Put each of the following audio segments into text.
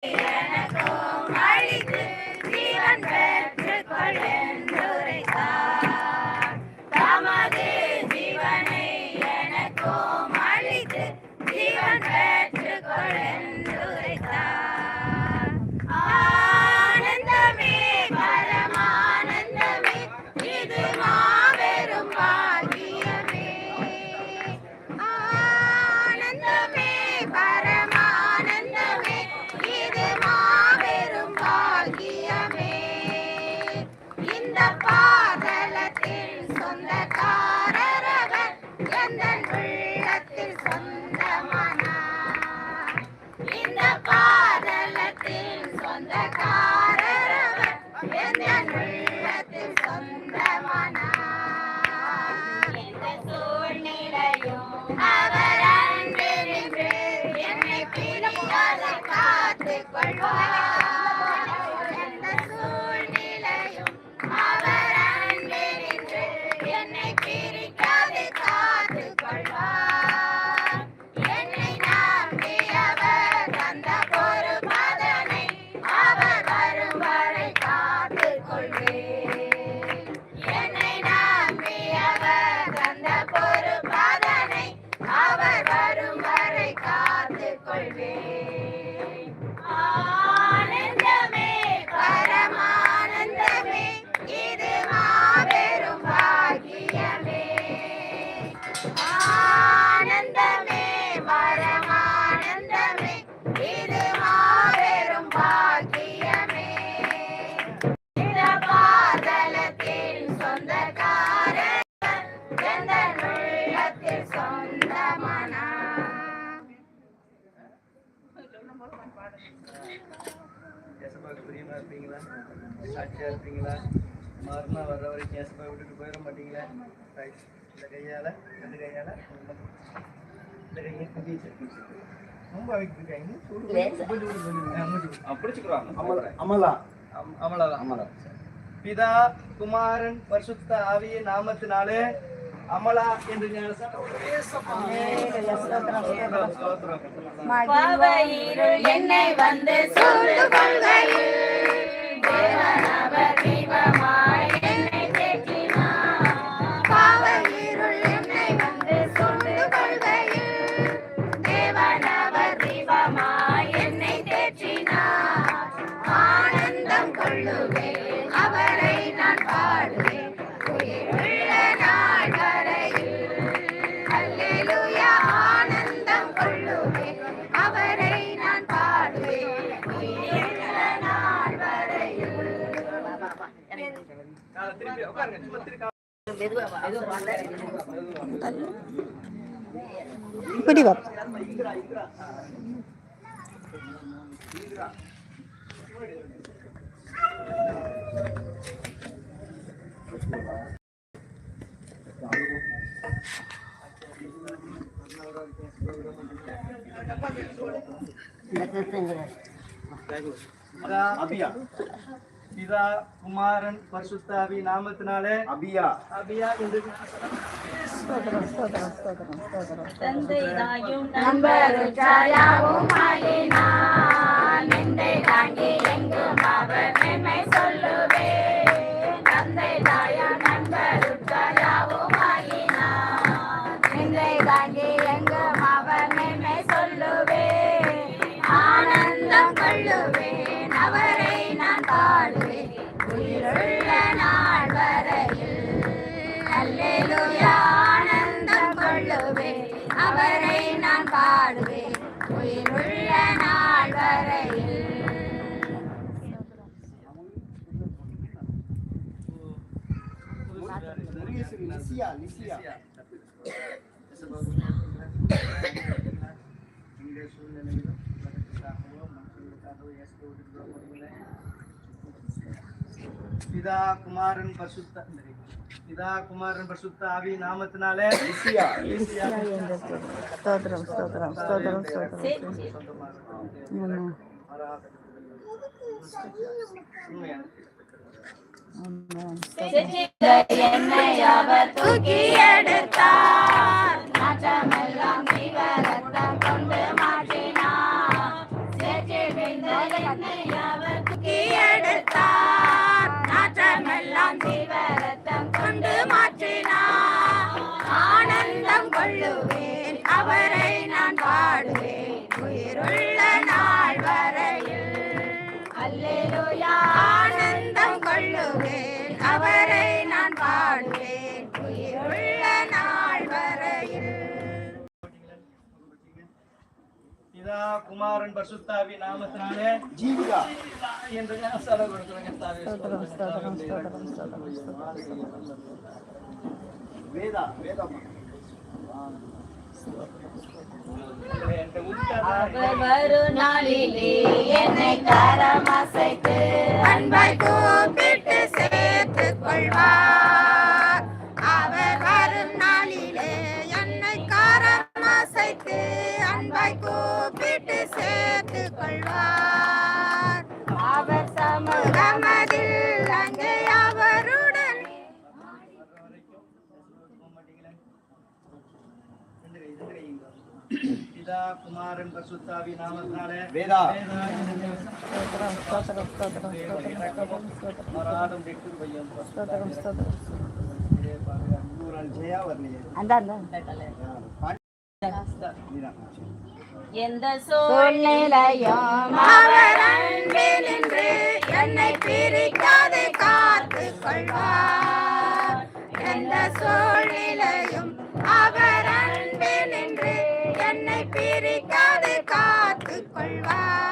எனக்கும் அளித்து ஜீவன் பெற்றுக் கொள்ளுரைத்தார். தமது ஜீவனை எனக்கும் அளித்து ஜீவன் பெற்றுக் கொள்ளுரைத்தார். ஆனந்தமே பரமானந்தமே இது மாபெரும் பாக்கியமே. ஆனந்தமே பரமானந்தமே இது மாபெரும் பாக்கியமே. இந்த பாதலத்தில் சொந்தக்காரரவர் எந்தன் உள்ளத்தில் சொந்தமானார். இந்த பாதலத்தில் சொந்தக்காரரவர் எந்தன் உள்ளத்தில் சொந்தமானார். எந்த சூழ்நிலையும் அவர் அன்பு நின்று என்னை பிரியாத காத்துக் கொள்வார். எந்த சூழ்நிலையும் அவர் அன்பு நின்று என்னை பிரிக்காது காத்துக் கொள்வார். என்னை நம்பியவர் தந்த பொறுப்பதனை அவர் வரும் வரை காத்துக் கொள்வேன். என்னை நம்பியவர் தந்த பொறுப்பதனை அவர் வரும் வரை காத்துக் கொள்வேன். ஆனந்தமே பரமானந்தமே இது மாபெரும் பாக்கியமே. ஆனந்தமே பரமானந்தமே இது மாபெரும் பாக்கியமே. இந்த பாதலத்தில் சொந்தக்காரர் எந்தன் உள்ளத்தில் சொந்தமானார். ஏசப்பாவுக்கு பிரியமா இருப்பீங்களா? சாட்சியா இருப்பீங்களா? மாறினா வர்ற வரைக்கும் ஏசப்பா விட்டுட்டு போயிட மாட்டீங்களா? ரைட். இந்த கையால ரெண்டு கையால இந்த கையை குதி ரொம்ப அவைக்கிருக்காங்க. அமலா பிதா குமாரன் பரிசுத்த ஆவிய நாமத்தினாலே அமலா என்று என்னை வந்து சூழ்ந்து கொள்கையில் தேவனவர் தீபமாய் என்னை தேற்றினார். பாவ இருள் என்னை வந்து சூழ்ந்து கொள்கையில் தேவனவர் தீபமாய் என்னை தேற்றினார். ஆனந்தம் கொள்ளுவேன் அவரை நான் பாடுவேன் உயிருள்ள நாள் வரையில். அல்லேலூயா. ஆனந்தம் கொள்ளுவேன் அவரை நான் பாடுவேன் உயிருள்ள நாள் வரையில். இப்படி வா. பிதா குமாரன் பரிசுத்த ஆவி நாமத்தினாலே அபியா என்று தந்தைதாயும் நண்பருச்சாயாவும் ஆகினான். நிந்தை தாங்கி எங்கும் அவர் மேன்மை சொல்லுவேன். தந்தைதாயும் நண்பருச்சாயாவும் ஆகினான். நிந்தை தாங்கி எங்கும் அவர் மேன்மை சொல்லுவேன். ஆனந்தம் கொள்ளுவேன் அவரை நான் பாடுவேன் உயிருள்ள நாள் வரையில். அல்லேலூயா. ஆனந்தம் கொள்ளுவேன் அவரை நான் பாடுவேன் உயிருள்ள நாள் வரையில். பிதா குமாரன் பரிசுத்த ஆவி நாமத்தினாலே ஸ்தோத்திரம் ஸ்தோத்திரம் ஸ்தோத்திரம் ஸ்தோத்திரம். என்னை அவர் தூக்கி எடுத்தார். நாற்றமெல்லாம் ஜீவரத்தம் கொண்டு மாற்றினார். சேற்றில் விழுந்த என்னை அவர் தூக்கி எடுத்தார். நாற்றமெல்லாம் ஜீவரத்தம் கொண்டு மாற்றினார். ஆனந்தம் கொள்ளுவேன் அவரை நான் பாடுவேன் உயிருள்ள நாள் வரையில். அல்லேலூயா. ஆனந்தம் கொள்ளுவேன் அவரை நான் பாடுவேன் உயிருள்ள நாள் வரையில். பிதா குமாரன் பரிசுத்தாவி நாமத்தினாலே ஜீவிதா என்று ஞானஸ்நானம் கொடுக்கிறேன் கர்த்தாவே. ஸ்தோத்திரம் ஸ்தோத்திரம் ஸ்தோத்திரம் ஸ்தோத்திரம். வேதா அவர் வரும் நாளிலே என்னை கரமசைத்து அன்பாய் கூப்பிட்டு சேர்த்துக் கொள்வார். அவர் வரும் நாளிலே என்னை கரமசைத்து அன்பாய் கூப்பிட்டு சேர்த்துக் கொள்வார். அவர் சமூகமதில் அங்கே அவருடன் பிதா குமாரன் பரிசுத்தாவி நாமத்தினாலே ஸ்தோத்திரம் ஸ்தோத்திரம் ஸ்தோத்திரம் ஸ்தோத்திரம் ஸ்தோத்திரம் மராடம் டெக்கு பையன் ஸ்தோத்திரம் ஸ்தோத்திரம். ஜெயா வரலையே எந்த சூழ்நிலையும் அவர் அன்பில் நின்று என்னை பிரிக்காது காத்துக் கொள்வார். எந்த சூழ்நிலையும் அவர் அன்பில் நின்று என்னை பிரிக்காது காத்துக் கொள்வார்.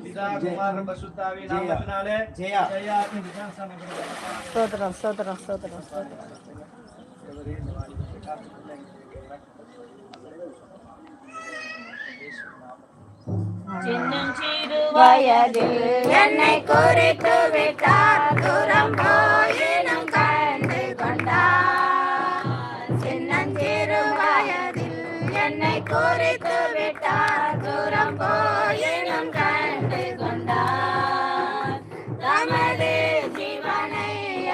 பிதா குமாரன் பரிசுத்தாவி நாமத்தினாலே ஜெயா என்று ஞானஸ்நானம் கொடுக்கிறேன். ஸ்தோத்திரம் ஸ்தோத்திரம் ஸ்தோத்திரம் ஸ்தோத்திரம். சின்னஞ்சிறு வயதில் என்னை குறித்து விட்டார். தூரம் போயினும் கண்டு கொண்டார். சின்னஞ்சிறு வயதில் என்னை குறித்து விட்டார். தூரம் போயினும் கண்டு கொண்டார். தமது ஜீவனை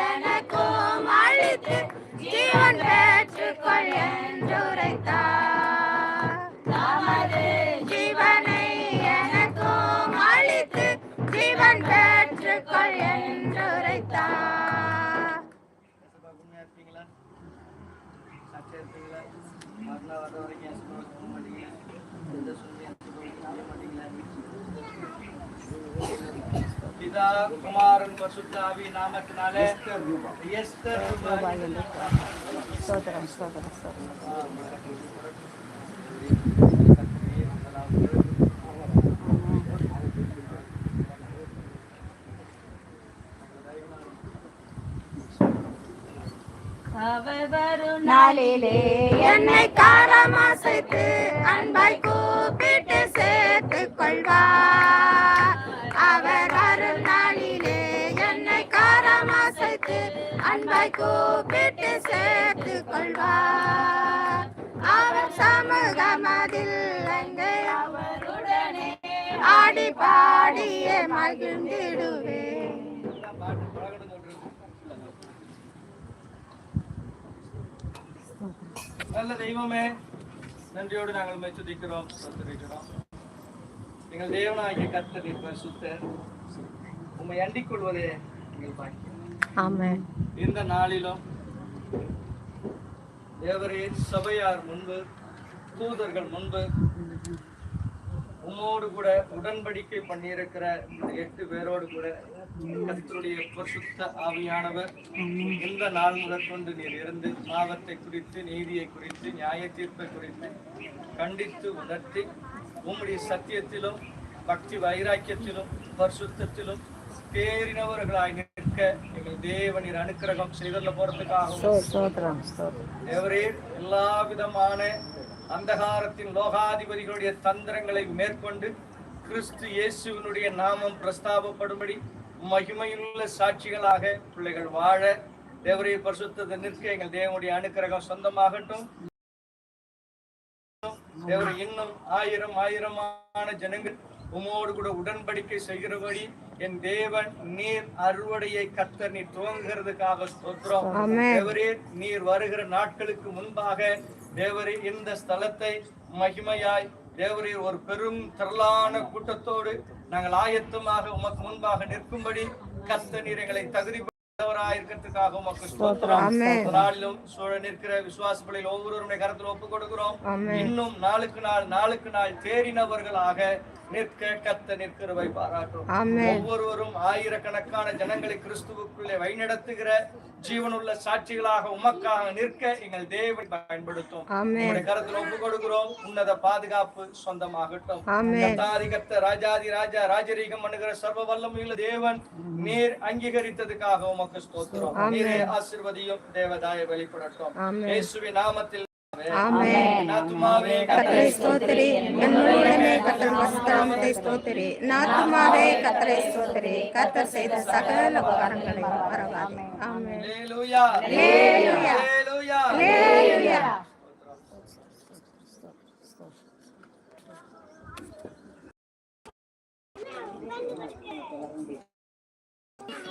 எனக்கும் அளித்து ஜீவன் பெற்றுக்கொள் என்றுரைத்தார். தமது ஜீவனை எனக்கும் அளித்து ஜீவன் பெற்றுக்கொள் என்றுரைத்தார். உண்மையா இருப்பீங்களா? சாட்சியா இருப்பீங்களா? மரணம் வர வரைக்கும் என் சும்மா போக மாட்டீங்களா? எந்த சூழ்நிலையும் போக மாட்டீங்களா? பிதா குமாரன் பரிசுத்தாவி நாமத்தினாலே எஸ்தர் ஸ்தோத்திரம் ஸ்தோத்திரம் ஸ்தோத்திரம். அவர் வரும் நாளிலே என்னை காரமாசைத்து அன்பாய் கூப்பிட்டு சேர்த்துக் கொள்வார். அவர் வரும் நாளிலே என்னை காரமாசைத்து அன்பாய் கூப்பிட்டு சேர்த்துக் கொள்வார். அவர் சமூகமதில் அங்கே அவருடனே ஆடி பாடியே மகிழ்ந்திடுவேன். நல்ல தெய்வமே, நன்றியோடு நாங்கள் உம்மை துதிக்கிறோம், ஸ்தோத்திரிக்கிறோம். எங்கள் தேவனாகிய கர்த்தர் பரிசுத்தர், உம்மை அண்டிக் கொள்வதே எங்கள் பாக்கியம். ஆமென். இந்த நாளிலும் தேவரே சபையார் முன்பு, தூதர்கள் முன்பு உம்மோடு கூட உடன்படிக்கை பண்ணியிருக்கிற இந்த 8 பேரோடு கூட கர்த்தருடைய பரிசுத்த ஆவியானவர் இந்த நாள் முதற்கொண்டு நீர் இருந்து பாவத்தை குறித்து, நீதியை குறித்து, நியாய தீர்ப்பை குறித்து கண்டித்து உணர்த்தி உம்முடைய சத்தியத்திலும் பக்தி வைராக்கியத்திலும் பரிசுத்தத்திலும் தேறினவர்களாய் நிற்க எங்கள் தேவனீர் அனுக்கிரகம் செய்துள்ள போறதுக்காகவும் தேவரே எல்லா விதமான அந்தகாரத்தின் லோகாதிபதிகளுடைய தந்திரங்களை மேற்கொண்டு கிறிஸ்து இயேசுவினுடைய நாமம் பிரஸ்தாபப்படும்படி மகிமையுள்ள சாட்சிகளாக பிள்ளைகள் வாழ தேவரைய பரிசுத்தத்தை நிற்க எங்கள் தேவனுடைய அனுக்கிரகம் சொந்தமாகட்டும். தேவரை இன்னும் ஆயிரமான ஜனங்கள் உமோடு கூட உடன்படிக்கை செய்கிறபடி என் தேவன் நீர் அறுவடையை கர்த்தர் நீர் துவங்குகிறதுக்காக ஸ்தோத்திரம். தேவரே நீர் வருகிற நாட்களுக்கு முன்பாக தேவரீர் இந்த ஸ்தலத்தை மகிமையாய் தேவரீர் ஒரு பெரும் திரளான கூட்டத்தோடு நாங்கள் ஆயத்தமாக உமக்கு முன்பாக நிற்கும்படி கர்த்தர் நீர் எங்களை தகுதிப்பட்டவராயிருக்கிறதுக்காக உமக்கு ஸ்தோத்திரம். நாளிலும் சூழ நிற்கிற விசுவாசிகளில் ஒவ்வொருவருடைய கருத்தில் ஒப்புக் கொடுக்கிறோம். இன்னும் நாளுக்கு நாள் தேறினவர்களாக நிற்க கர்த்தர் நிற்கிறவை பாராட்டும். ஒவ்வொருவரும் ஆயிரக்கணக்கான ஜனங்களை கிறிஸ்துவுக்குள்ளே வழிநடத்துகிற ஜீவனுள்ள சாட்சிகளாக உமக்காக நிற்க எங்கள் தேவனை பயன்படுத்தும். உங்களுடைய கருத்தில் ஒப்புக் கொடுக்கிறோம். உன்னத பாதுகாப்பு சொந்தமாகட்டும். கர்த்தர் ராஜாதி ராஜா ராஜரீகம் பண்ணுகிற சர்வ வல்லமையுள்ள தேவன் நீர் அங்கீகரித்ததுக்காக உமக்கு ஸ்தோத்திரம். நீரே ஆசீர்வதியும் தேவதாய வெளிப்படட்டும். இயேசுவின் நாமத்தில் கர்த்தரை ஸ்தோத்திரி, என்னுள்ளமே கர்த்தர் வஸ்திரத்தை ஸ்தோத்திரி. நாத்துமாவே கர்த்தரை ஸ்தோத்திரி, கர்த்தர் செய்த சகல உபகாரங்களை மறவாதே. ஆமென். அல்லேலூயா, அல்லேலூயா, அல்லேலூயா. அல்லேலூயா.